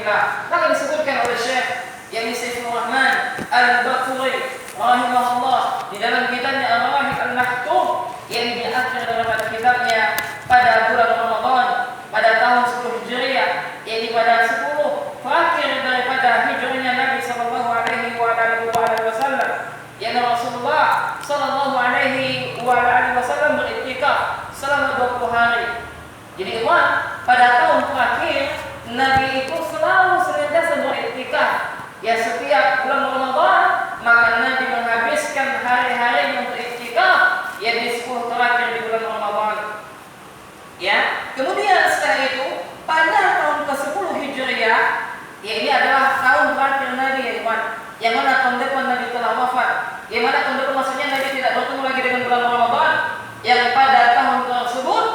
fillah. Maka disebutkan oleh Syekh yakni Saifur Rahman Al-Baquri rahimahullah di dalam kitabnya Ar-Rahik Al-Mahtum yang di akhir daripada kitabnya pada bulan Ramadan pada tahun 10 Hijriah, yaitu pada 10 terakhir daripada hijrahnya Nabi sallallahu alaihi wasallam, yang Rasulullah sallallahu alaihi wasallam beriktikaf selama 20 hari. Jadi pada tahun terakhir Nabi itu selalu senantiasa beriktikaf. Ya, setiap bulan Ramadan maka Nabi menghabiskan hari-hari untuk iktikaf, ya di 10 terakhir di bulan Ramadan. Ya, kemudian setelah itu pada tahun ke-10 Hijriah, ya ini adalah tahun terakhir Nabi, ya ikhwan, yang mana tahun depan Nabi telah wafat. Yang mana tahun depan maksudnya Nabi tidak bertemu lagi dengan bulan Ramadan, yang pada tahun tersebut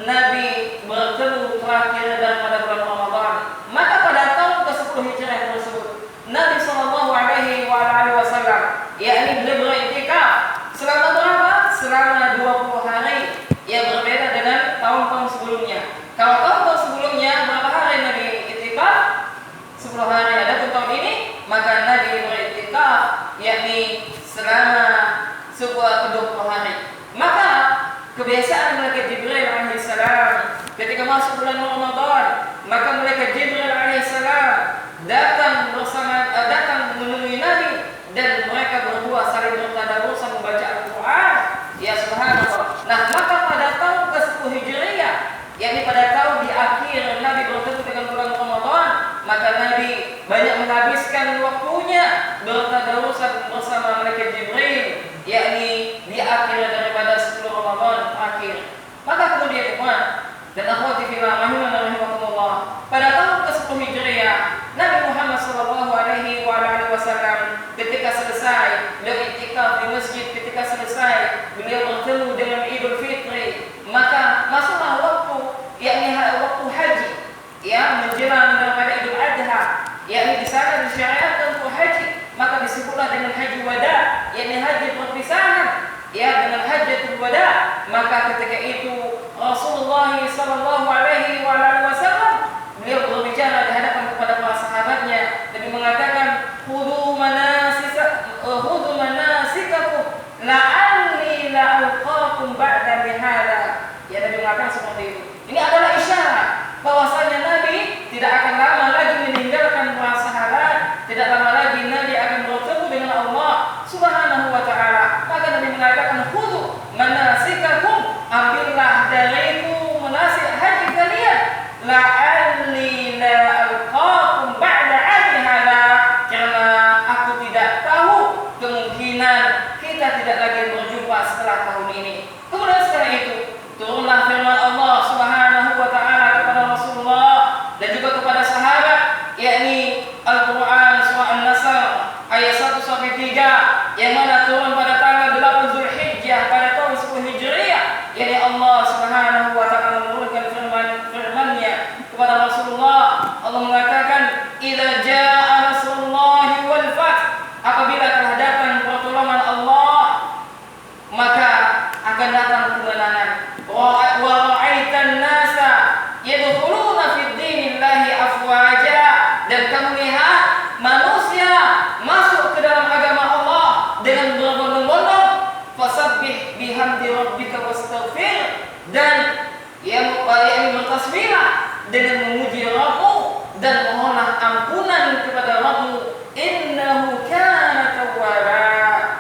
Nabi bertemu terakhir daripada bulan Ramadan. Maka pada tahun ke-10 Hijriah tersebut Nabi sallallahu alaihi wasallam, yakni beliau beriktikaf selama berapa? Selama 20 hari, yang berbeda dengan tahun-tahun sebelumnya. Kalau tahun-tahun sebelumnya berapa hari Nabi iktikaf? 10 hari. Adapun tahun ini maka Nabi beriktikaf yakni selama 20 hari. Maka kebiasaan malaikat Jibril alaihissalam ketika masuk bulan Ramadan, maka malaikat Jibril alaihissalam datang menemui Nabi dan mereka berdua saling bertadabbur sambil membaca Al-Qur'an. Ya subhanallah. Nah, maka pada tahun ke-10 Hijriah, yakni pada tahun di akhir Nabi bertemu dengan bulan Ramadan, maka Nabi banyak menghabiskan waktunya bertadabbur bersama malaikat Jibril, yakni di akhir daripada 10 Ramadan akhir. Maka kemudian ikhwan dan akhwati fillah rahimakumullah, pada tahun ke-10 Hijriah Nabi Muhammad sallallahu alaihi wasallam ketika selesai beliau iktikaf di masjid, ketika selesai beliau bertemu dengan Idul Fitri, maka masuklah waktu yakni waktu haji, ya menjelang daripada Idul Adha, yakni di sana disyariatkan untuk haji, maka disebutlah dengan haji wada, yakni haji perpisahan, ya dengan hajatul wada. Maka ketika itu Rasulullah sallallahu alaihi wasallam beliau berbicara di hadapan kepada para sahabatnya dan mengatakan khudhu manasikakum la'anni la'alqakum ba'da hadza. Ya, Nabi mengatakan seperti itu. Ini adalah isyarat bahwasanya Nabi tidak akan lama lagi meninggalkan para sahabat, tidak lama lagi Nabi akan bertemu dengan Allah Subhanahu wa taala. Maka Nabi mengatakan khudhu manasikakum, ambillah dariku manasik haji kalian, la'anni la'alqakum ba'da hadza, karena aku tidak tahu kemungkinan kita tidak lagi berjumpa setelah tahun ini. Kemudian setelah itu turunlah firman Allah Subhanahu wa taala kepada Rasulullah dan juga kepada sahabat, yakni Al-Qur'an surah An-Nasr ayat 1 sampai 3, yang mana turun pada tanggal 8 Zulhijjah pada tahun 10 Hijriah, yakni Allah Subhanahu wa taala menurunkan firman-nya kepada Rasulullah. Allah mengatakan, "Idza jaa Rasulullah wal fath," apabila telah datang pertolongan Allah, maka akan datang kemenangan. Wa ra'aitan nasa yadkhuluna fid dinillahi afwaja, dan kamu lihat manusia masuk ke dalam agama Allah dengan berbondong-bondong. Fasabbih bihamdi rabbika wastaghfir, dan yang bertasbihlah dengan memuji Rabbmu dan mohonlah ampunan kepada Rabbmu. Innahu kana tawwaba,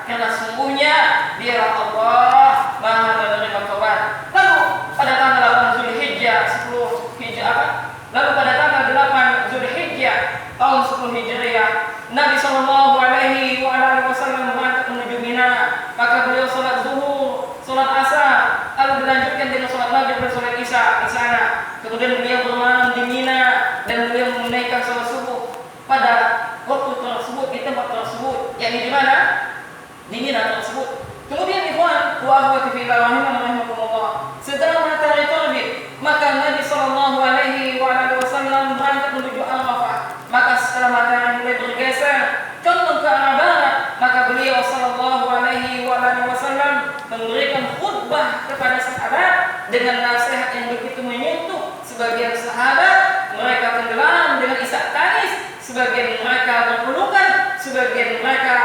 karena sungguhnya dialah Allah Maha menerima taubat. Lalu pada tanggal 8 Zulhijjah 10 Hijriah lalu pada tanggal 8 Zulhijjah tahun 10 Hijriah Nabi sallallahu alaihi wasallam berangkat menuju Mina. Maka beliau salat zuhur, salat asar, lalu dilanjutkan dengan salat maghrib dan salat isya di sana. Kemudian beliau bermalam di Mina dan beliau menunaikan salat subuh pada waktu tersebut di tempat tersebut, yakni di mana? Di Mina tersebut. Kemudian ikhwan wa akhwati fillah rahimakumullah, setelah matahari terbit, maka Nabi sallallahu alaihi wasallam berangkat menuju Arafah. Maka setelah matahari mulai bergeser condong ke arah barat, maka beliau sallallahu alaihi wasallam memberikan khutbah kepada sahabat dengan nasihat yang begitu menyentuh. Sebagian sahabat mereka tenggelam dengan isak tangis sebagian mereka berpelukan, sebagian mereka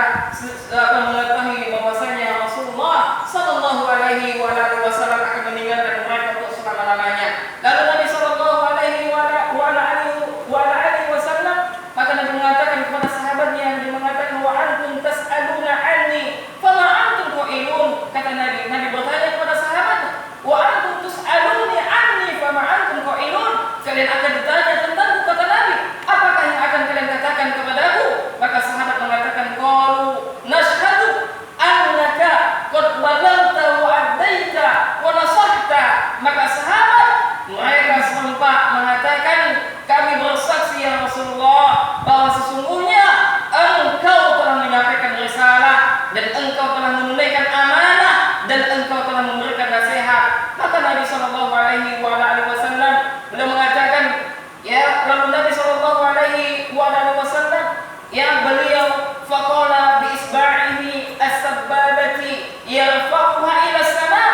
mengetahui bahwasanya Rasulullah sallallahu alaihi wasallam akan meninggalkan mereka untuk selama-lamanya. Lalu Nabi sallallahu alaihi wasallam maka Nabi mengatakan kepada sahabatnya yang mengatakan wa antum tas'aluna anni fama antum qailun. Kata Nabi bertanya kepada sahabatnya, wa antum tus'aluni anni fama antum qailun. Kalian akan ditanya tentangku, kata Nabi, apakah yang akan kalian katakan kepadaku? Maka sahabat mengatakan qalu nashhadu annaka qad ballaghta wa addaita wa nasahta. Maka sahabat mereka sempat mengatakan, kami bersaksi ya Rasulullah bahwa sesungguhnya engkau telah menyampaikan risalah dan engkau telah menunaikan amanah dan engkau telah memberikan nasihat. Maka Nabi sallallahu alaihi wasallam beliau mengatakan, ya, lalu Nabi sallallahu alaihi wasallam yang beliau faqala bi isba'ihi as-sabbabati yarfa'uha ila sama'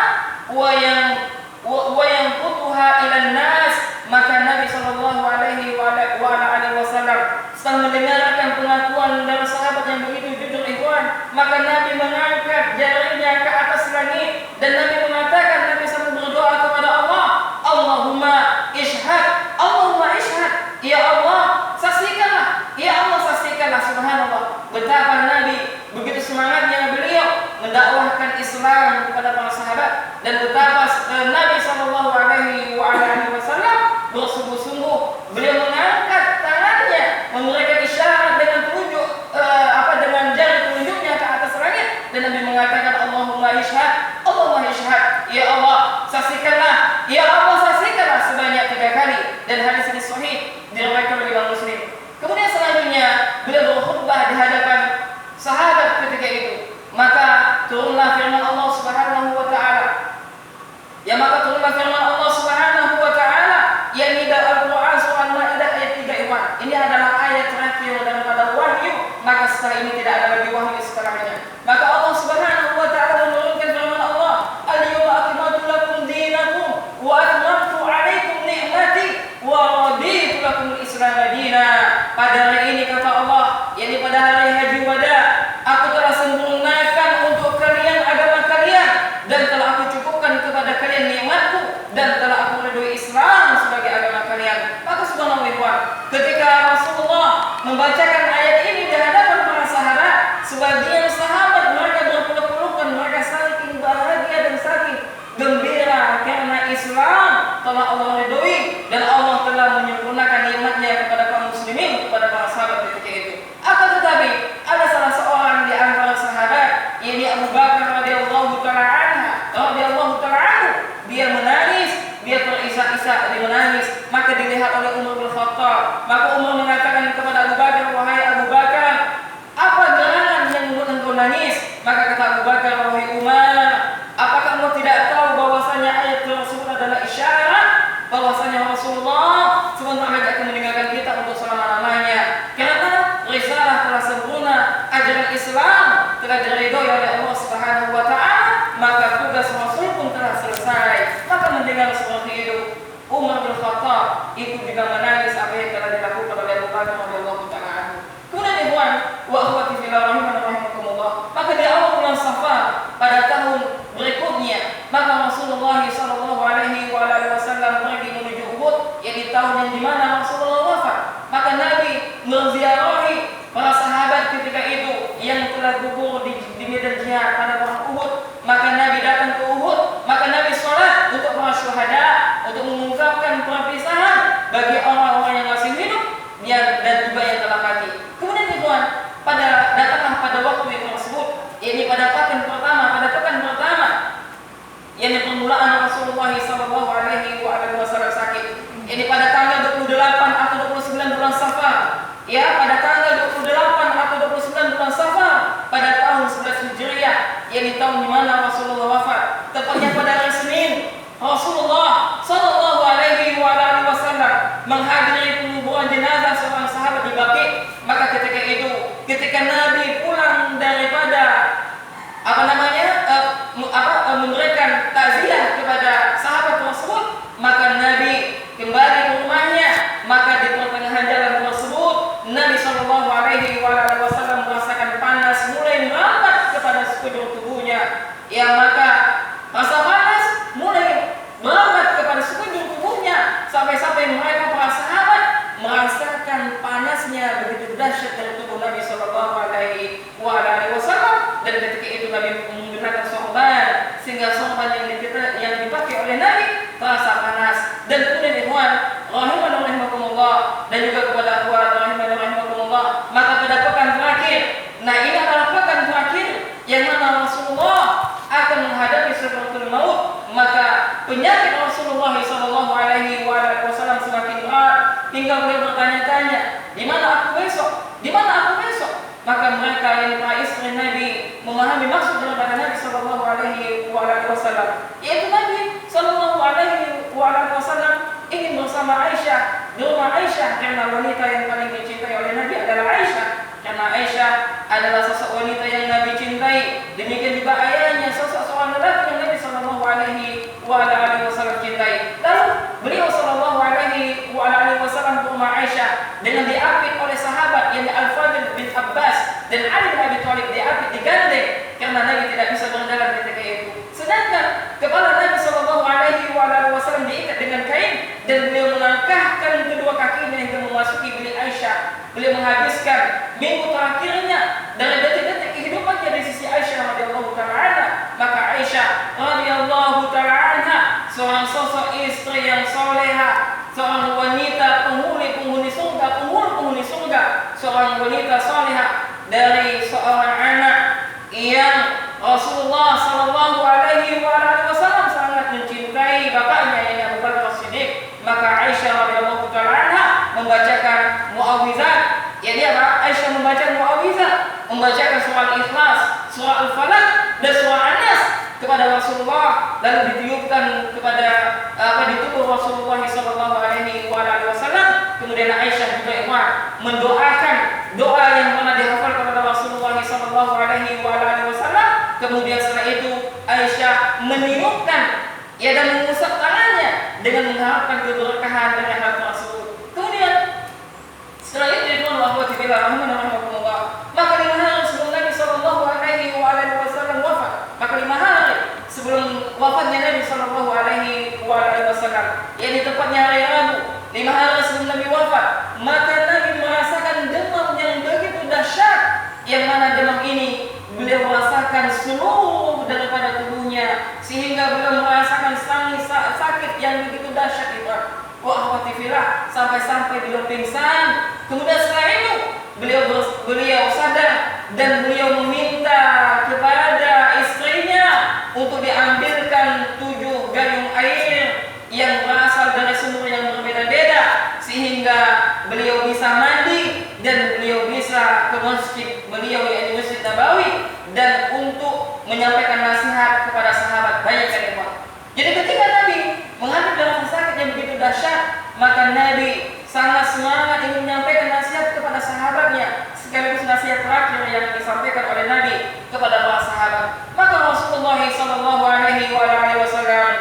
wa yanqutuha ila an-nas. Maka Nabi sallallahu alaihi wasallam setelah mendengarkan pengakuan dari sahabat yang begitu jujur ikhwan, maka Nabi mengangkat jarinya ke atas langit dan Nabi mengatakan, Nabi sambil berdoa kepada Allah, Allahumma ishhad, Allahumma ishhad, ya Allah saksikanlah, ya Allah saksikanlah. Subhanallah, betapa Nabi begitu semangatnya beliau mendakwahkan Islam kepada para sahabat, dan betapa Nabi sallallahu alaihi wasallam bersungguh-sungguh beliau mengangkat tangannya memberikan isyarat dengan telunjuk dengan jari telunjuknya ke atas langit, dan Nabi mengatakan Allahumma ishhad, Allahumma ishhad, ya Allah saksikanlah, ya Allah saksikanlah sebanyak 3 kali. Dan hadis ini sahih diriwayatkan oleh Imam Muslim. Kemudian selanjutnya beliau berkhutbah di hadapan sahabat ketika itu, maka turunlah firman Allah Subhanahu wa taala. Ya, maka turunlah firman Allah Subhanahu wa taala yakni dalam Al-Qur'an surah Al-Maidah ayat 3 ikhwan. Ini adalah ayat terakhir daripada wahyu, maka setelah ini tidak ada lagi wahyu setelahnya. Maka Allah Subhanahu wa taala menurunkan firman Allah, "Al-yawma akmaltu lakum dinakum wa atmamtu 'alaikum ni'mati wa raditu lakum al-Islam dinan." Pada hari ini kata Allah, yakni pada hari Haji Wada, aku telah sempurnakan untuk kalian agama kalian dan telah aku cukupkan kepada kalian nikmatku dan telah aku ridhoi Islam sebagai agama kalian. Maka subhanallah, ketika Rasulullah membacakan ayat ini di hadapan para sahabat, sebagian sahabat mereka berpeluk-pelukan, mereka saking bahagia dan saking gembira karena Islam telah Allah ridhoi dan Allah telah menyempurnakan nikmatnya kepada kaum muslimin, kepada para sahabat ketika itu. Akan tetapi ada salah seorang di antara sahabat, yakni Abu Bakar radhiyallahu taala anhu, dia menangis, dia terisak-isak, dia menangis. Maka dilihat oleh Umar bin Khattab. Maka Umar mengatakan kepada Abu Bakar, wahai Abu Bakar, apa gerangan yang membuat engkau nangis? Maka kata Abu Bakar, wahai Umar, apakah engkau tidak tahu bahwasanya ayat tersebut adalah isyarat bahwasanya Rasulullah sebentar lagi akan meninggalkan kita untuk selama-lamanya, karena risalah telah sempurna, ajaran Islam telah diridhoi oleh Allah Subhanahu wa taala, maka tugas Rasul pun telah selesai. Maka mendengar seperti itu, Umar bin Khattab itu juga menangis apa yang telah dilakukan oleh Abu Bakar radhiyallahu taala anhu. Kemudian ikhwan wa akhwati fillah rahimakumullah, maka di awal bulan Safar pada tahun berikutnya, maka Rasulullah sallallahu alaihi wasallam pergi menuju Uhud, yaitu tahun yang dimana Rasulullah wafat. Maka Nabi menziarahi para sahabat ketika itu yang telah gugur di medan jihad pada perang Uhud. Maka Nabi datang ke Uhud, maka Nabi sholat untuk para syuhada, untuk mengungkapkan perpisahan bagi orang-orang yang masih hidup dan juga yang telah mati. Kemudian ikhwan, datanglah pada waktu yang tersebut, yakni pada pekan pertama, yakni permulaan Rasulullah sallallahu alaihi wasallam sakit. Yakni pada tanggal 28 atau 29 bulan Safar. Ya, pada tanggal 28 atau 29 bulan Safar pada tahun 11 Hijriah, yakni tahun di mana Rasulullah wafat. Tepatnya pada hari Senin, Rasulullah sallallahu alaihi wasallam menghadiri penguburan jenazah seorang sahabat di Baqi. Maka ketika itu, ketika Nabi pulang daripada memberikan takziah kepada sahabat tersebut, maka Nabi kembali ke rumahnya. Maka di pertengahan jalan tersebut, Nabi SAW ya maka rasa panas mulai merambat kepada sekujur tubuhnya sampai-sampai mereka para sahabat merasakan panasnya begitu dahsyat dari tubuh Nabi Sallallahu Alaihi Wasallam. Dan ketika itu Nabi menggunakan sorban sehingga sorban yang dipakai oleh Nabi terasa panas. Dan kemudian ikhwan rahimakumullah dan juga kepada akhwat rahimakumullah, maka pada pekan terakhir, nah ini adalah pekan terakhir yang mana Rasulullah akan menghadapi sakaratul maut, maka penyakit Rasulullah Sallallahu Alaihi Wasallam semakin berat hingga beliau bertanya-tanya, di mana aku besok? Di mana aku besok? Maka mereka yang para istri Nabi memahami maksud daripada Nabi Sallallahu Alaihi Wasallam, yaitu Nabi Sallallahu Alaihi Wasallam ingin bersama Aisyah di rumah Aisyah, karena wanita yang paling dicintai oleh Nabi adalah Aisyah, karena Aisyah adalah sosok wanita yang Nabi cintai. Demikian juga ayahnya, sosok seorang lelaki yang Nabi Sallallahu Alaihi Wasallam cintai. Lalu beliau Sallallahu Alaihi Wasallam ke rumah Aisyah dengan diapit oleh sahabat yang Al-Fadl bin Abbas dan Ali bin Abi Thalib, diapit, digandeng karena Nabi tidak bisa berjalan ketika itu. Sedangkan kepala Nabi Sallallahu Alaihi Wasallam diikat dengan kain dan beliau melangkahkan kedua kakinya hingga memasuki bilik Aisyah. Beliau menghabiskan minggu terakhirnya dari detik-detik kehidupannya di sisi Aisyah radhiyallahu taala anha. Maka Aisyah radhiyallahu taala anha seorang sosok istri yang soleha, seorang wanita penghuni surga, seorang wanita soleha dari seorang anak yang Rasulullah Sallallahu Alaihi Wasallam sangat mencintai bapaknya yang Abu Bakar Siddiq. Maka Aisyah radhiyallahu taala anha membacakan muawwizat. Jadi apa? Aisyah membaca muawwizat, membacakan surah Al-Ikhlas, surah Al-Falaq dan surah An-Nas kepada Rasulullah, lalu ditiupkan kepada di tubuh Rasulullah Sallallahu Alaihi Wasallam. Kemudian Aisyah juga mendoakan doa yang pernah dihafal kepada Rasulullah Sallallahu Alaihi Wasallam. Kemudian setelah itu Aisyah meniupkan dan mengusap tangannya dengan mengharapkan keberkahan dari hal tersebut. Kemudian setelah itu maka 5 hari sebelum Nabi Sallallahu Alaihi Wasallam wafat, maka 5 hari sebelum wafatnya Nabi Sallallahu Alaihi Wasallam, yang tepatnya hari Rabu, 5 hari sebelum Nabi wafat, maka Nabi merasakan demam yang begitu dahsyat, yang mana demam ini beliau merasakan seluruh daripada tubuhnya, sehingga beliau merasakan sakit yang begitu dahsyat itu. Sampai-sampai beliau pingsan. Kemudian setelah itu beliau sadar dan beliau meminta kepada istrinya untuk diambilkan 7 gayung air yang berasal dari sumber yang berbeda-beda, sehingga beliau bisa mandi dan beliau bisa ke masjid beliau, yaitu Masjid Nabawi, dan untuk menyampaikan nasihat kepada sahabat. Bayangkan ya Pak. Jadi ketika Nabi menghadapi dalam sakit yang begitu dahsyat, maka Nabi sangat semangat ingin menyampaikan nasihat kepada sahabatnya, sekaligus nasihat terakhir yang disampaikan oleh Nabi kepada para sahabat. Maka Rasulullah Sallallahu Alaihi Wasallam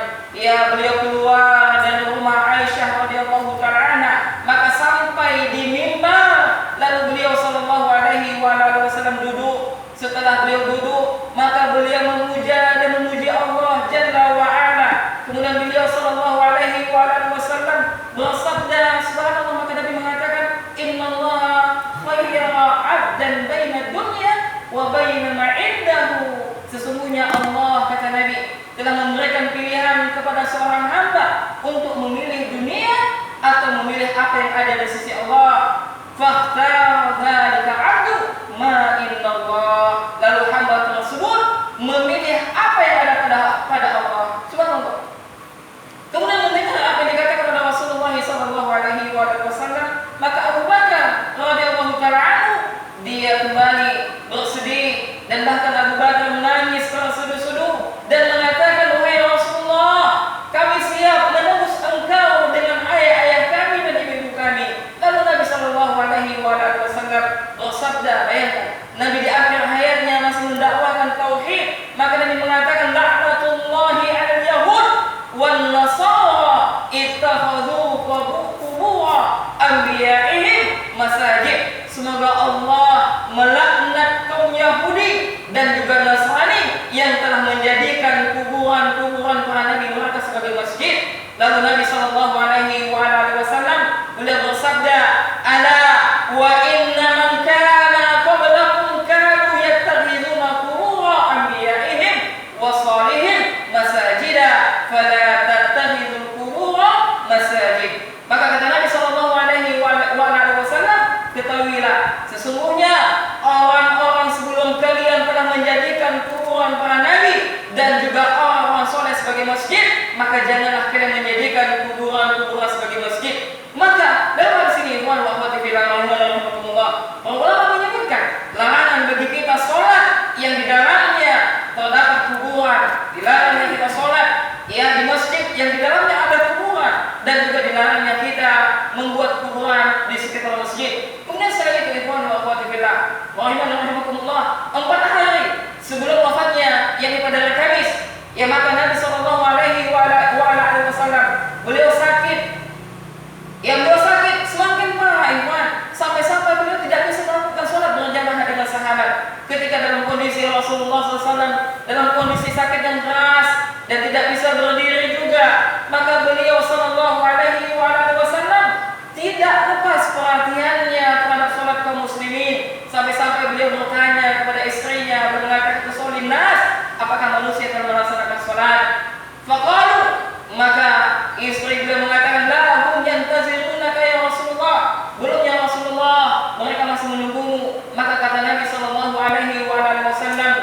beliau keluar dari rumah Aisyah radhiyallahu taala anha, maka sampai di mimbar, lalu beliau Sallallahu Alaihi Wasallam duduk. Setelah beliau duduk, maka beliau memuja dan memuji Allah Jalla wa Ala. Kemudian beliau Sallallahu Alaihi Wasallam bersabda, subhanallah, maka Nabi mengatakan, innallaha khayyara 'abdan baina dunya wa baina ma 'indahu. Sesungguhnya Allah, kata Nabi, telah memberikan pilihan kepada seorang hamba untuk memilih dunia atau memilih apa yang ada di sisi Allah. Fakhtar dzalika 'abdu ma indallah. Lalu hamba tersebut memilih apa yang ada pada Allah. Subhanallah. Kemudian mendengar apa yang dikatakan oleh Rasulullah Sallallahu Alaihi Wasallam, maka Abu Bakar radhiyallahu taala anhu dia kembali bersedih, dan bahkan Abu Bakar menangis terseduh-seduh dan mengatakan, wahai Rasulullah, kami siap menebus engkau dengan ayah-ayah kami dan ibu-ibu kami. Lalu Nabi Sallallahu Alaihi Wasallam bersabda, bayangkan, Nabi di akhir hayatnya masih mendakwakan tauhid, maka Nabi mengatakan, la'natullahi 'alal yahud wan nasara ittakhadhu qubur anbiya'ihim masajid. Semoga Allah melaknat kaum Yahudi dan juga Nasrani yang telah menjadikan sebagai masjid. Lalu Nabi sallallahu alaihi wasallam beliau bersabda, "Ala wa inna man kana qablakum kanu yattakhiduna qubur anbiya'ihim wa salihim masajida fala tattakhidul qubur masajid." Maka kata Nabi sallallahu alaihi wasallam, "Ketahuilah, sesungguhnya orang-orang sebelum kalian telah menjadikan kuburan para nabi dan juga orang-orang soleh sebagai masjid, maka janganlah kalian menjadikan kuburan-kuburan sebagai masjid." Maka dalam sini ikhwan wa akhwati fillah rahimakumullah, para ulama menyebutkan larangan bagi kita sholat yang di dalamnya terdapat kuburan, dilarangnya kita sholat ya di masjid yang di dalamnya ada kuburan, dan juga dilarangnya kita membuat kuburan di sekitar masjid. Kemudian setelah itu ikhwan wa akhwati fillah rahimakumullah, 4 hari sebelum wafatnya, yakni pada hari Kamis, ya maka Nabi sallallahu alaihi wasallam beliau sakit. Yang beliau sakit semakin parah ikhwan, sampai-sampai beliau tidak bisa melakukan sholat berjamaah dengan sahabat. Ketika dalam kondisi Rasulullah SAW dalam kondisi sakit yang keras dan tidak bisa berdiri juga, maka beliau sallallahu alaihi wasallam tidak lepas perhatiannya terhadap sholat kaum muslimin. Sampai-sampai beliau bertanya kepada istrinya, mengatakan kesolin nas, apakah manusia akan melaksanakan sholat? Faqalu, maka istri beliau mengatakan, la hum yantazirunaka ya Rasulullah, belum ya Rasulullah, mereka masih menunggumu. Maka kata Nabi sallallahu alaihi wasallam,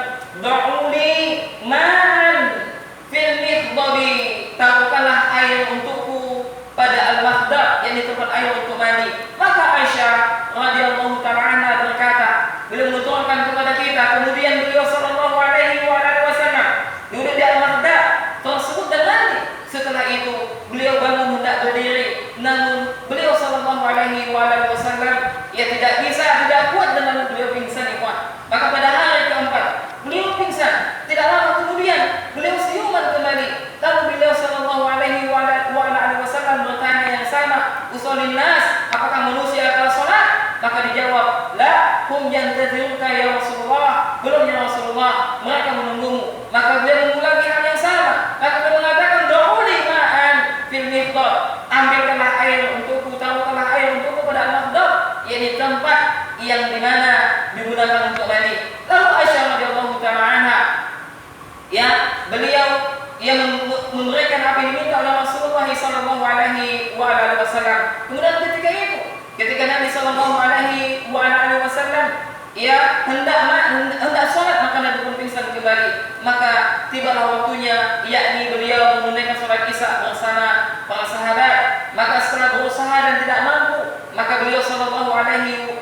da'uli ma'an fil mikhdabi, taruhkanlah air untukku pada al-makhdab, yang di tempat air untuk mandi. Maka Aisyah radhiyallahu ta'ala anha berkata, beliau menuturkan kepada kita, kemudian beliau sallallahu alaihi wasallam duduk di al-makhdab tersebut dan mandi. Setelah itu beliau bangun hendak berdiri, namun beliau sallallahu alaihi wasallam ya tidak kuat, dan lalu beliau pingsan ikhwan. Maka pada hari keempat beliau pingsan. Tidak lama kemudian beliau siuman kembali. Lalu beliau sallallahu alaihi wasallam bertanya yang sama, usolin nas, apakah manusia akan sholat? Maka dijawab, la hum yantazirunka ya Rasulullah, belum ya Rasulullah, mereka menunggumu. Maka beliau mengulangi hal yang sama. Maka beliau mengatakan, da'uli ma'an fil mihdab, ambilkanlah air untukku, taruhkanlah air untukku pada al-mihdab, yakni tempat yang dimana digunakan untuk mandi. Lalu Aisyah radhiyallahu ta'ala anha, ya beliau yang memberikan apa yang diminta oleh Rasulullah sallallahu alaihi wasallam. Kemudian ketika Nabi sallallahu alaihi wasallam ya hendak sholat, maka Nabi pun pingsan kembali. Maka tibalah waktunya, yakni beliau menunaikan sholat Isya bersama para sahabat. Maka setelah berusaha dan tidak mampu, maka beliau sallallahu alaihi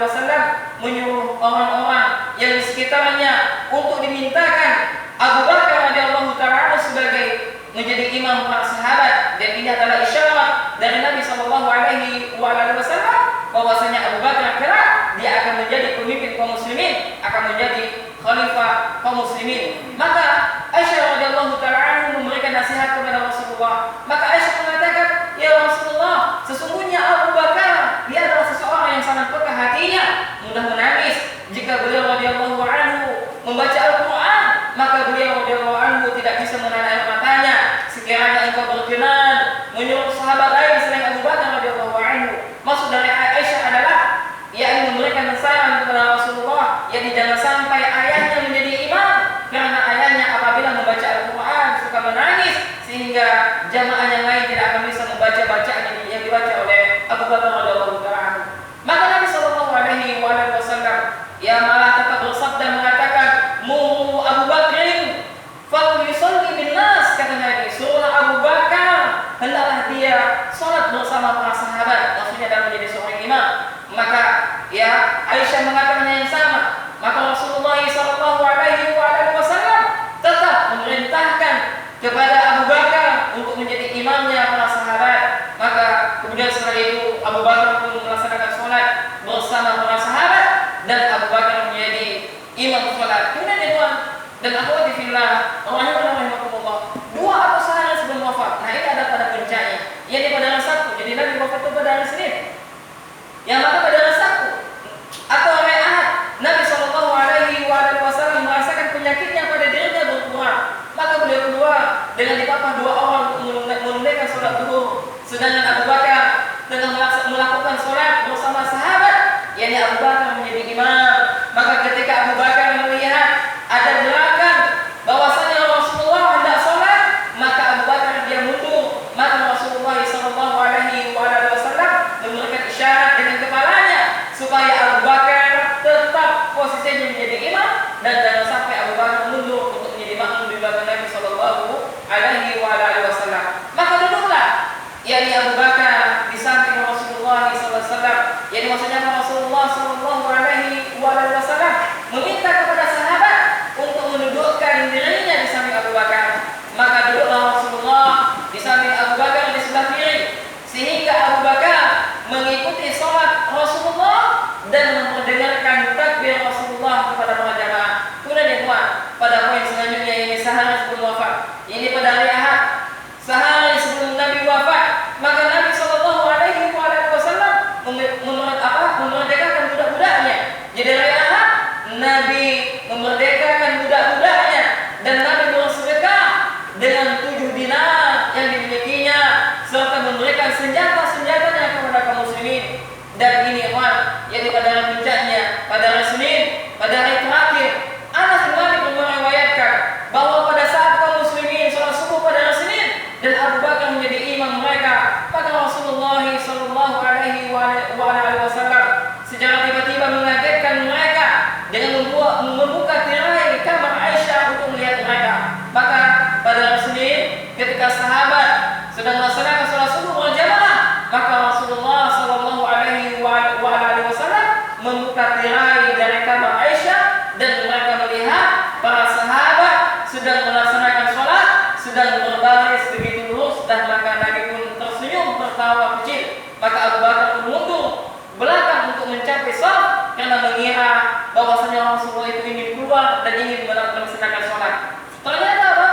wasallam menyuruh orang-orang yang di sekitarnya untuk dimintakan Abu Bakar radhiyallahu ta'ala sebagai menjadi imam para sahabat. Dan ini adalah isyarat dari Nabi sallallahu alaihi wasallam bahwasanya Abu Bakar kelak dia akan menjadi pemimpin kaum muslimin, akan menjadi khalifah kaum muslimin. Maka Aisyah radhiyallahu ta'ala memberikan nasihat kepada Rasulullah. Maka Aisyah mengatakan, ya Rasulullah, sesungguhnya Abu Bakar dia adalah seseorang yang sangat peka hatinya, mudah menangis. Jika beliau radhiyallahu anhu membaca Al-Quran, maka beliau radhiyallahu anhu tidak bisa menahan air matanya. Sekiranya engkau berkenan menyuruh sahabat lain selain Abu Bakar radhiyallahu anhu. Maksud dari Aisyah adalah yakni memberikan saran kepada Rasulullah, yakni jangan sampai ayahnya menjadi imam, karena ayahnya apabila membaca Al-Quran suka menangis, sehingga jamaah yang lain tidak akan bisa membaca bacaan yang dibaca oleh Abu Bakar radhiyallahu anhu. Maka Nabi sallallahu alaihi wasallam ya malah tetap bersabda mengatakan, mu Abu Bakrin fal yusalli bin nas, kata Nabi, suruhlah Abu Bakar hendaklah dia salat bersama para sahabat, maksudnya dalam menjadi seorang imam. Maka ya Aisyah mengatakan yang sama. Maka Rasulullah sallallahu alaihi wasallam tetap memerintahkan kepada Abu Bakar untuk menjadi imamnya para sahabat. Maka kemudian setelah itu Abu Bakar pun melaksanakan salat bersama para sahabat, dan Abu Bakar menjadi imam salat. Kemudian ikhwan dan akhwati fillah rahimakumullah, 2 atau sehari sebelum wafat. Nah, ini ada pada puncaknya, yakni pada hari Sabtu. Jadi Nabi wafat itu pada hari Senin. Yang maka pada hari Sabtu atau hari Ahad, Nabi sallallahu alaihi wasallam merasakan penyakitnya pada dirinya berkurang. Maka beliau keluar dengan dipapah 2 orang untuk yakni Abu Bakar menjadi imam. Maka ketika Abu Bakar melihat ada gerakan bahwasanya Rasulullah hendak sholat, maka Abu Bakar dia mundur. Maka Rasulullah sallallahu alaihi wasallam memberikan isyarat dengan kepalanya supaya Abu Bakar tetap posisinya menjadi imam dan jangan sampai Abu Bakar mundur untuk menjadi makmum di belakang Nabi sallallahu alaihi wasallam. Maka duduklah yakni Abu Bakar di samping Rasulullah sallallahu alaihi wasallam. Jadi maksudnya Rasulullah sallallahu alaihi wasallam meminta kepada sahabat untuk mendudukkan dirinya di samping Abu Bakar. Maka duduklah Rasulullah di samping Abu Bakar di sebelah kiri, sehingga Abu Bakar mengikuti sholat Rasulullah dan mendengarkan takbir Rasulullah kepada para jamaah. Kemudian pada poin selanjutnya ini sehari sebelum wafat, ini pada hari Ahad, sehari sebelum Nabi wafat, maka Nabi sallallahu alaihi wasallam memerdekakan budak-budaknya. Jadi hari Ahad Nabi memerdekakan budak-budaknya dan Nabi bersedekah dengan 7 dinar yang dimilikinya serta memberikan senjata-senjatanya kepada kaum muslimin. Dan ini yaitu pada hari puncaknya pada hari Senin, pada hari terakhir, Anas bin Malik meriwayatkan bahwa pada saat kaum muslimin sholat subuh pada hari Senin dan Abu Bakar menjadi imam mereka, maka Rasulullah sallallahu alaihi wasallam secara tiba-tiba mengagetkan mereka dengan membuka tirai kamar Aisyah untuk melihat mereka. Maka pada hari Senin ketika sahabat sedang melaksanakan sholat subuh berjamaah, maka Rasulullah sallallahu alaihi wasallam membuka tirai dari kamar Aisyah dan mereka melihat para sahabat sedang melaksanakan sholat, sedang berbaris begitu lurus, dan maka Nabi pun tersenyum tertawa kecil. Maka Abu Bakar pun mundur belakang untuk mencapai sholat karena mengira bahwasanya Rasulullah itu ingin keluar dan ingin melaksanakan sholat. Ternyata apa?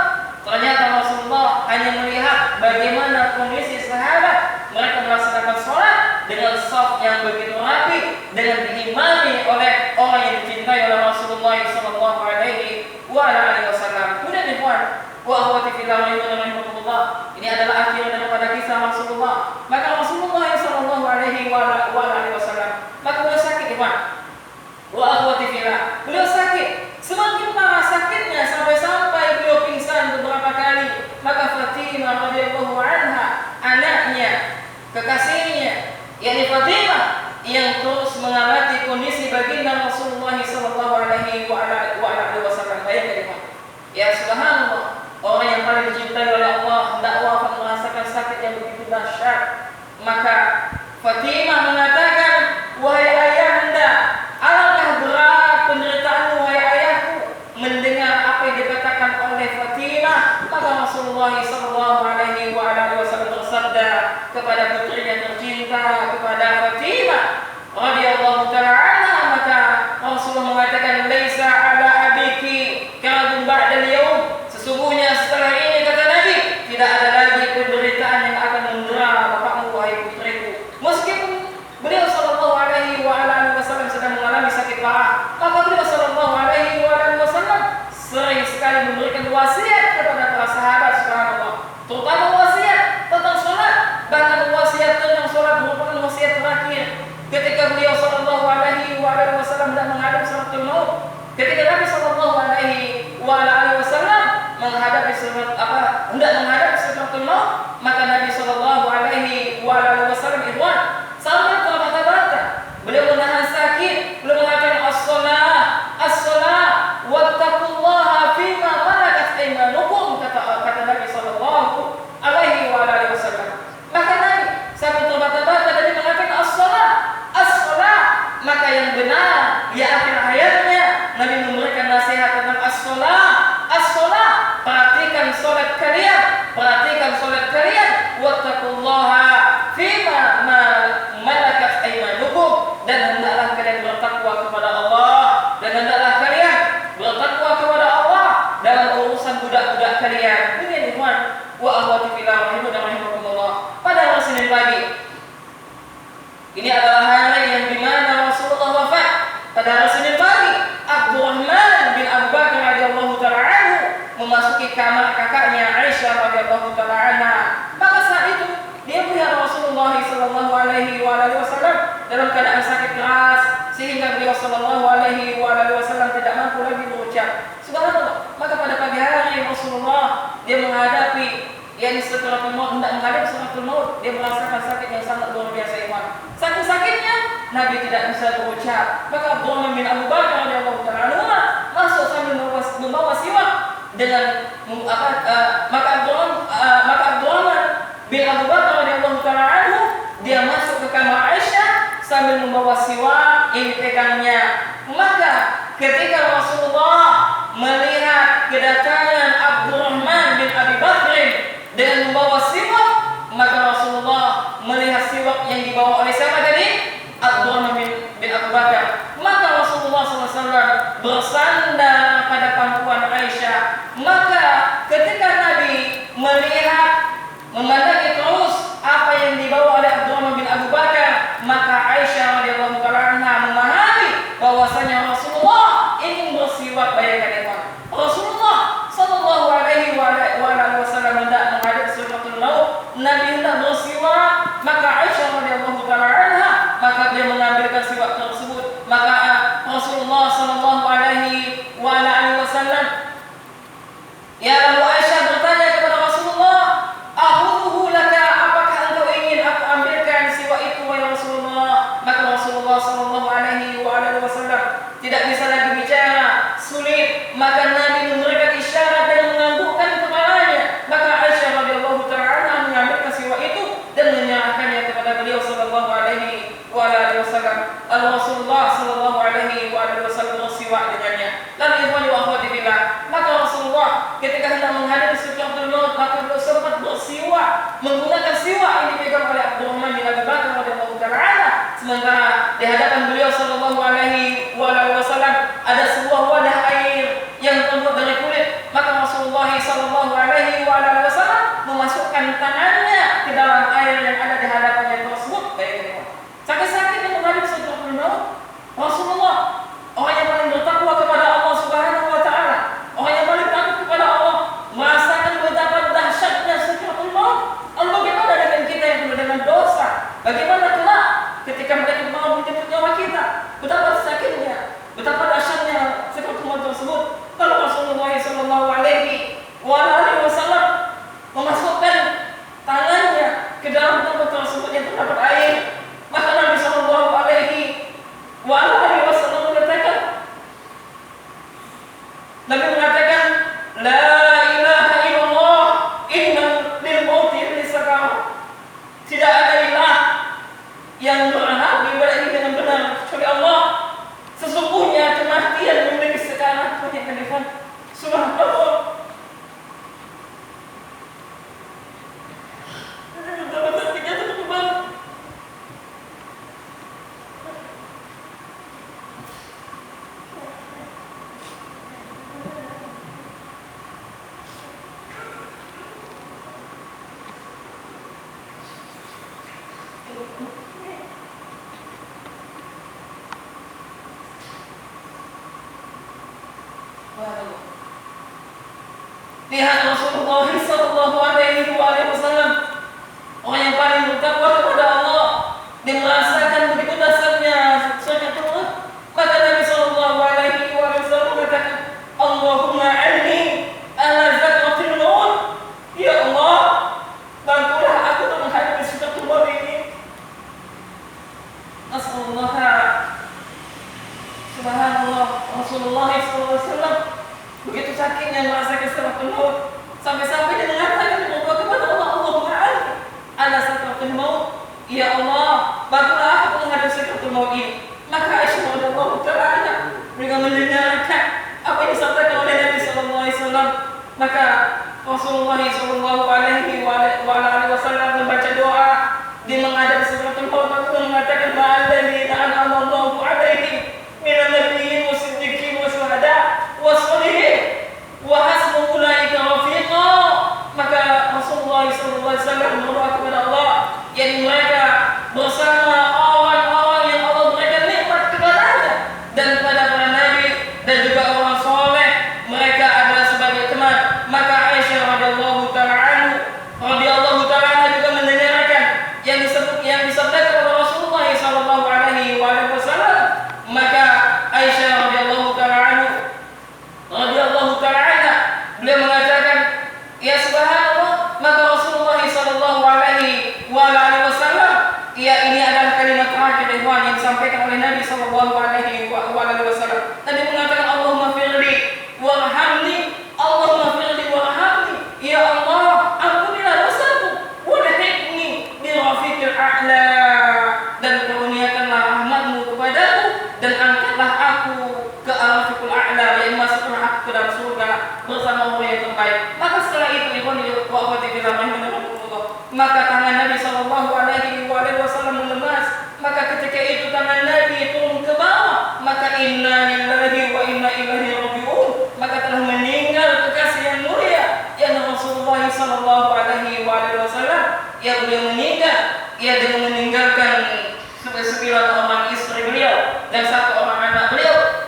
Ternyata Rasulullah hanya melihat bagaimana kondisi sahabat mereka melaksanakan sholat dengan shaf yang begitu rapi, dengan diimami oleh orang yang dicintai oleh Rasulullah sallallahu alaihi wasallam. Kemudian ikhwan wa akhwati fillah rahimahumullah, ini adalah akhir daripada kisah Rasulullah. Maka Rasulullah sallallahu alaihi wasallam maka beliau sakit, ikhwan wa akhwati fillah, beliau sakit. Semakin parah sakitnya sampai beliau pingsan beberapa kali. Maka Fatimah radhiyallahu anha, anaknya, kekasihnya, yakni Fatimah, yang terus mengamati kondisi baginda Rasulullah sallallahu alaihi wasallam. Bayangkan, ya subhanallah, orang yang paling dicintai oleh Allah hendak wafat merasakan sakit yang begitu dahsyat. Maka Fatimah mengatakan, wahai ayahanda, alangkah berat penderitaanmu wahai ayahku. Mendengar apa yang dikatakan oleh Fatimah, maka Rasulullah sallallahu alaihi wasallam bersabda kepada putrinya tercinta, kepada Fatimah radhiyallahu taala anha, maka Rasulullah mengatakan, laisa ala abiki kadun ba'dal yaum, sesungguhnya setelah ini, kata Nabi, tidak ada lagi penderitaan yang akan mendera bapakmu wahai putriku. Meskipun beliau sallallahu alaihi wasallam sedang mengalami sakit parah, maka beliau sallallahu alaihi wasallam sering sekali memberikan wasiat kepada para sahabat, subhanallah, terutama wasiat tentang sholat. Bahkan wasiat tentang sholat merupakan wasiat terakhir ketika beliau sallallahu alaihi wasallam hendak menghadap salatul maut. Ketika Nabi sallallahu alaihi wasallam hendak menghadapi salatul maut, maka Nabi sallallahu alaihi wasallam ikhwan sampai terbata-bata. Beliau menahan sakit, beliau mengatakan as-salah wattaqullaha fima malakat aymanukum, kata Nabi sallallahu alaihi wasallam. Maka Nabi sampai terbata-bata dan mengatakan as-salah, maka yang benar di akhir hayatnya Nabi memberikan nasihat tentang as-salah, perhatikan salat kalian, wattaqullaha fima malakat aymanukum, dan hendaklah kalian bertakwa kepada Allah, dan hendaklah kalian bertakwa kepada Allah dalam urusan budak-budak kalian. Ini ikhwan wa akhwati fillah rahimakumullah. Pada hari Senin pagi, ini adalah hari yang dimana Rasulullah wafat. Pada hari Senin pagi, Abdurrahman bin Abu Bakar radhiyallahu taala anhu memasuki kamar kakaknya Aisyah radhiyallahu taala anha. Maka saat itu dia melihat Rasulullah sallallahu alaihi wasallam dalam keadaan sakit keras sehingga beliau sallallahu alaihi wasallam tidak mampu lagi berucap. Subhanallah. Maka pada pagi hari Rasulullah dia menghadapi sakaratul maut, hendak menghadapi sakaratul maut, dia merasakan sakit yang sangat luar biasa iman. Saking sakitnya Nabi tidak bisa berucap. Maka Abdurrahman bin Abu Bakar radhiyallahu taala anhu masuk sambil membawa siwak dengan maka Abdurrahman bin Abu Bakar radhiyallahu taala anhu dia masuk ke kamar Aisyah sambil membawa siwak yang dipegangnya. Maka ketika Rasulullah melihat kedatangan Abdurrahman bin Abi Bakr dengan membawa siwak, maka Rasulullah melihat siwak yang dibawa oleh siapa tadi? Abdurrahman bin Abu Bakar. Maka Rasulullah SAW bersandar pada pangkuan Aisyah. Maka ketika Nabi melihat memandangi terus apa yang dibawa oleh Abdurrahman bin Abu Bakar, maka Aisyah radhiyallahu taala anha memahami bahwasanya Rasulullah ingin bersiwak. Bayangkan ikhwan, Rasulullah sallallahu alaihi wasallam hendak menghadap sakaratul maut, Nabi hendak bersiwak, maka Aisyah radhiyallahu taala anha maka dia mengambilkan siwak tersebut. Maka Rasulullah sallallahu alaihi wasallam lalu Aisyah bertanya kepada Rasulullah, "Akhudhuhu laka, apakah engkau ingin aku ambilkan siwak itu wahai Rasulullah?" Maka Rasulullah sallallahu alaihi wasallam tidak bisa lagi bicara, sulit. Maka Nabi memberikan isyarat dan menganggukkan kepalanya. Maka Aisyah radhiyallahu taala anha mengambilkan siwak itu dan menyerahkannya kepada beliau sallallahu alaihi wasallam. Rasulullah sallallahu alaihi wasallam bersiwak dengannya. Lalu ikhwani wa akhwati fillah, maka Rasulullah ketika hendak menghadapi sakaratul maut, maka beliau sempat bersiwak menggunakan siwak yang dipegang oleh Abdurrahman bin Abi Bakar radhiyallahu taala anhu. Sementara di hadapan beliau sallallahu alaihi wasallam ada sebuah wadah air yang terbuat dari kulit. Maka Rasulullah sallallahu alaihi wasallam memasukkan tangannya ke dalam air yang ada di hadapannya tersebut. Sakit-sakit yang menghadapi sakaratul maut, Rasulullah orang yang paling bertakwa kepada Allah Subhanahu wa taala, orang yang paling takut kepada Allah, merasakan betapa dahsyatnya sakaratul maut. Bagaimana dengan kita yang penuh dengan dosa? Bagaimana kelak ketika mereka mau menjemput nyawa kita? Betapa sakitnya, betapa dahsyatnya sakaratul maut tersebut. Lalu Rasulullah sallallahu alaihi wasallam memasukkan tangannya ke dalam tempat tersebut yang terdapat air. Maka Nabi sallallahu alaihi wasallam mengatakan, la ilaha illallah, inna lil mauti lisakarat. Tidak ada ilah yang berhak diibadahi dengan benar kecuali Allah. Sesungguhnya kematian memiliki sekarat. Subhanallah. Lihat Rasulullah sallallahu alaihi wasallam, orang yang paling bertakwa kepada Allah, dia merasakan begitu dasarnya sakaratul maut. Maka Nabi sallallahu alaihi wasallam mengatakan, Allahumma anni ala sakaratul maut. Ya Allah, bantulah aku untuk menghadapi sakaratul maut ini. Nasallallahu subhanallah. Rasulullah sallallahu alaihi wasallam begitu sakitnya merasakan sakaratul maut, sampai-sampai dia mengatakan berdoa kepada Allah, Allahumma ala sakaratul maut. Ya Allah, bantulah aku menghadapi sakaratul maut ini. Maka Aisyah radhiyallahu taala anha mereka mendengarkan apa yang disampaikan oleh Nabi sallallahu alaihi wasallam. Maka Rasulullah sallallahu alaihi wasallam membaca doa di menghadapi sakaratul maut, maka mengatakan ma'alladzina an'ama Allahu alaihim minan nabiyyin wasiddiqin wasyuhada wassalihin wa hasbu ulaika rafiqa. Maka Rasulullah sallallahu alaihi wasallam berdoa kepada Allah, yang mereka bersama orang-orang yang Allah berikan nikmat kepadanya dan kepada para nabi dan juga orang soleh, mereka adalah sebagai teman. Maka Aisyah radhiyallahu taala juga mendengarkan yang disebut yang disabdakan oleh Rasulullah sallallahu alaihi wasallam oleh Nabi sallallahu alaihi wasallam. Nabi mengatakan, Allahumma firli warhamni, Allahumma firli warhamni, ya Allah ampunilah dosaku, walhiqni bi rafiqil a'la, dan karuniakanlah rahmatmu kepadaku dan angkatlah aku ke al-rafiqul a'la, yang masukkan aku ke dalam surga bersama orang yang terbaik. Maka setelah itu maka tangan Nabi sallallahu alaihi wasallam melemas. Maka ketika itu tangan Nabi turun ke bawah. Maka inna lillahi wa inna ilaihi raji'un. Maka telah meninggal kekasih yang mulia, yang Rasulullah sallallahu alaihi wasallam. Yang beliau meninggal, ia dengan meninggalkan 9 orang istri beliau dan 1 orang anak beliau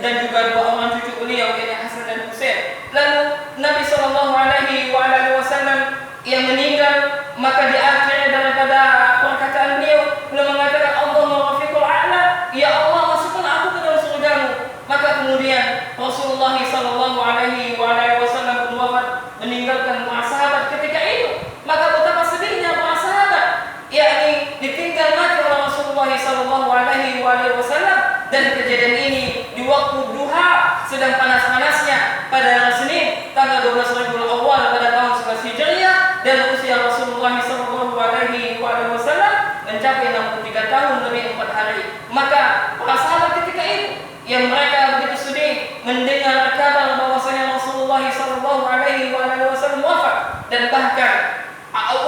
dan juga 2 orang cucu beliau, yaitu Hasan dan Husain. Lalu Nabi sallallahu alaihi wasallam yang meninggal, maka di akhir daripada perkataan beliau mengatakan, Allahumma rafiqul a'la, ya Allah masukkan aku ke dalam surgamu. Maka kemudian Rasulullah sallallahu alaihi wasallam wafat, meninggalkan para sahabat ketika itu. Maka betapa sedihnya para sahabat, yakni ditinggal mati oleh Rasulullah sallallahu alaihi wasallam. Dan kejadian ini di waktu duha, sedang panas-panasnya pada hari Senin tanggal 12 Rabiul Awal pada tahun 11 Hijriah, dan usia Rasulullah sallallahu alaihi wasallam mencapai 63 tahun lebih 4 hari. Maka para sahabat ketika itu yang mereka begitu sedih mendengar kabar bahwasanya Rasulullah sallallahu alaihi wasallam wafat, dan bahkan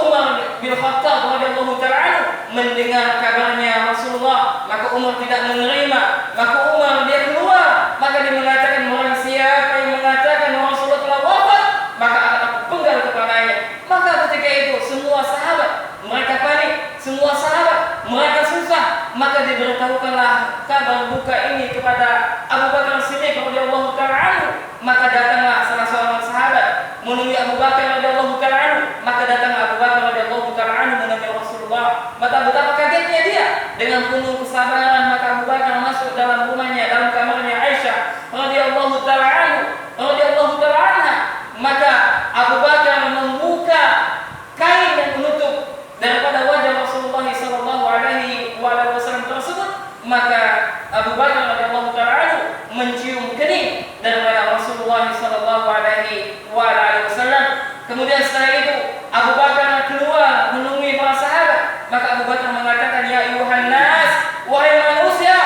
Umar bin Khattab radhiyallahu ta'ala mendengar kabarnya Rasulullah, maka Umar tidak menerima. Maka Umar dia keluar, maka dia mengatakan, orang siapa yang mengatakan Rasulullah telah wafat, maka akan aku penggal kepalanya. Maka ketika itu semua sahabat mereka panik, semua sahabat mereka susah. Maka diberitahukanlah kabar duka ini kepada Abu Bakar Siddiq radhiyallahu ta'ala. Maka datanglah salah seorang sahabat menemui Abu Bakar radhiyallahu ta'ala. Maka datang Abu Bakar radhiyallahu ta'ala menemui Rasulullah. Maka betapa kagetnya dia. Dengan penuh kesabaran maka Abu Bakar masuk dalam rumahnya, dalam kamarnya Aisyah radhiyallahu ta'ala. Maka Abu Bakar membuka kain yang menutup daripada wajah Rasulullah sallallahu alaihi wasallam tersebut. Maka Abu Bakar radhiyallahu ta'ala mencium kening daripada Rasulullah sallallahu alaihi wasallam. Kemudian setelah itu Abu Bakar keluar menemui para sahabat. Maka Abu Bakar mengatakan, ya ayuhan nas, wahai manusia,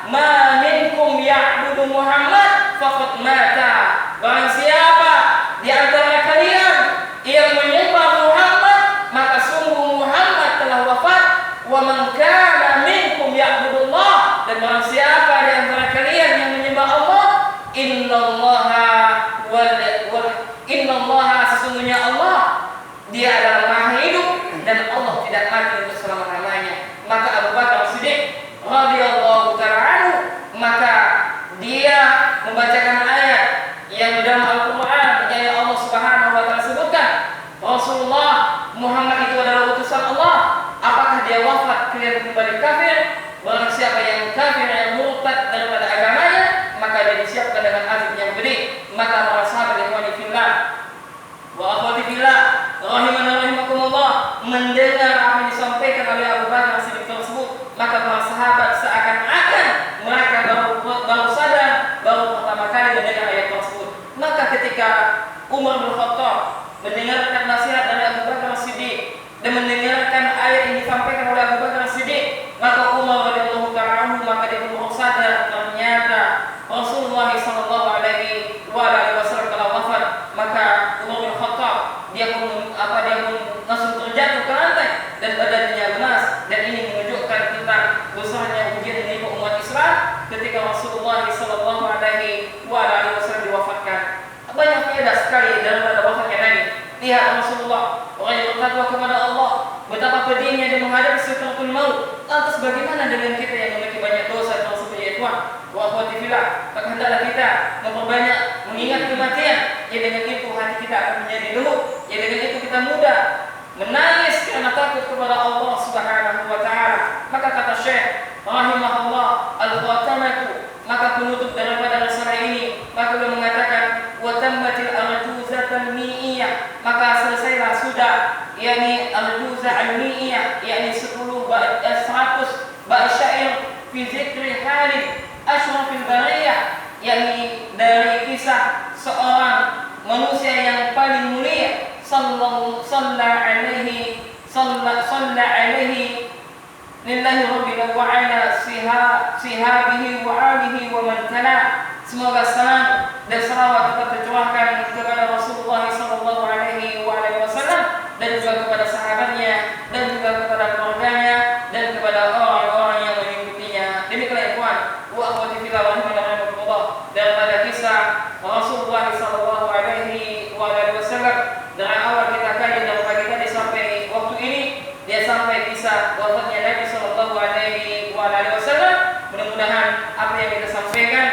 ma minkum ya'budu Muhammad faqad mata. Barang siapa di antara kalian yang menyembah Muhammad, maka sungguh Muhammad telah wafat. Wa man kana minkum ya'budullah, dan barang siapa di antara kalian yang menyembah Allah, innallaha sesungguhnya Allah, dia adalah maha hidup dan Allah tidak mati untuk selama-lamanya. Maka Abu Bakar Siddiq radhiyallahu ta'ala maka dia membacakan ayat yang dalam Al-Quran yang Allah Subhanahu wa ta'ala sebutkan, Rasulullah Muhammad itu adalah utusan Allah. Apakah dia wafat kalian kembali kafir? Barang siapa yang kafir, yang murtad daripada agamanya, maka dia disiapkan dengan azab yang gede. Maka para sahabat yang fillah wa akhwati fillah rahimana rahimakumullah mendengar apa yang disampaikan oleh Abu Bakar Siddiq tersebut, maka para sahabat seakan-akan mereka baru sadar, baru pertama kali mendengar ayat tersebut. Maka ketika Umar bin Khattab mendengarkan nasihat dari Abu Bakar Siddiq dan mendengarkan ayat yang disampaikan oleh Abu Bakar Siddiq, maka Umar radhiyallahu ta'ala maka dia baru sadar ternyata Rasulullah sallallahu alaihi wasallam telah wafat. Maka Umar bin Khattab dia pun langsung terjatuh ke lantai dan badannya lemas, dan ini menunjukkan tentang besarnya ujian yang menimpa umat Islam ketika Rasulullah sallallahu alaihi wasallam diwafatkan. Banyak faedah sekali daripada wafatnya Nabi. Lihat Rasulullah, orang yang bertakwa kepada Allah, betapa pedihnya dia menghadapi sakaratul maut. Lantas bagaimana dengan kita yang memiliki banyak dosa tersebut, ya Tuhan? Wa akhwati fillah, maka hendaklah kita memperbanyak mengingat kematian. Ya dengan itu hati kita akan menjadi lembut. Ya dengan itu kita mudah menangis karena takut kepada Allah Subhanahu wa ta'ala. Maka kata Syekh rahimahullah, al-khatamatu, maka penutup daripada risalah ini, maka beliau mengatakan wa tammatil arjuzatan mi'iyah, maka selesailah sudah yakni arjuzah al-mi'iyah, yakni 100 bait syair fi zikri halin asyrafil bariyah, yakni dari kisah seorang manusia yang paling mulia, sallallahu alaihi lillahi rabbil wa ala sihabihi wa alihi wa man tala. Semoga salam dan salawat tetap tercurahkan kepada Rasulullah sallallahu alaihi wasallam dan juga kepada sahabatnya dan juga kepada keluarganya dan kepada orang-orang yang mengikutinya. Demikianlah ikhwan wa akhwati fillah wa rahimakumullah, daripada kisah Rasulullah sallallahu alaihi wasallam dari awal kita kaji dan pagi tadi sampai waktu ini, dia sampai kisah wafatnya Nabi sallallahu alaihi wasallam. Mudah-mudahan apa yang kita sampaikan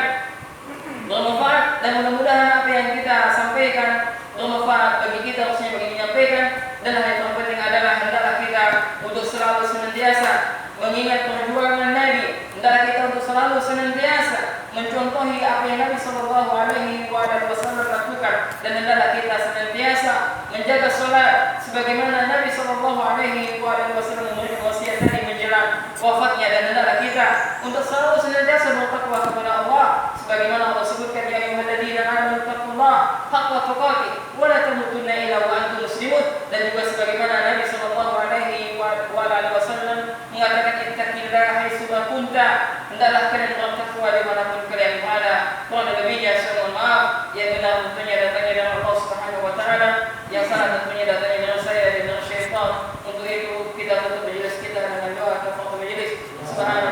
bermanfaat dan mudah-mudahan apa yang kita sampaikan bermanfaat bagi kita, khususnya bagi menyampaikan. Dan hal yang penting adalah hendaklah kita untuk selalu senantiasa mengingat perjuangan Nabi, hendaklah kita untuk selalu senantiasa mencontohi apa yang Nabi sallallahu alaihi wasallam lakukan, dan hendaklah kita senantiasa menjaga salat sebagaimana Nabi sallallahu alaihi wasallam memberikan wasiat tadi menjelang wafatnya. Dan hendaklah kita untuk selalu senantiasa bertakwa kepada Allah sebagaimana Allah sebutkan, ya ayyuhalladzina amanu taqullaha haqqa tuqatih wa la tamutunna illa wa antum muslimun. Dan juga sebagaimana Nabi sallallahu alaihi wasallam mengatakan, ittaqillaha haitsu ma kunta, hendaklah kalian bertakwa dimanapun kalian berada. Kurang lebihnya saya mohon maaf. Yang benar tentunya datangnya dari Allah Subhanahu wa taala, yang salah tentunya datangnya dari saya dan dari syaitan. Untuk itu kita tutup majelis kita dengan doa kafaratul majelis. Subhanallahi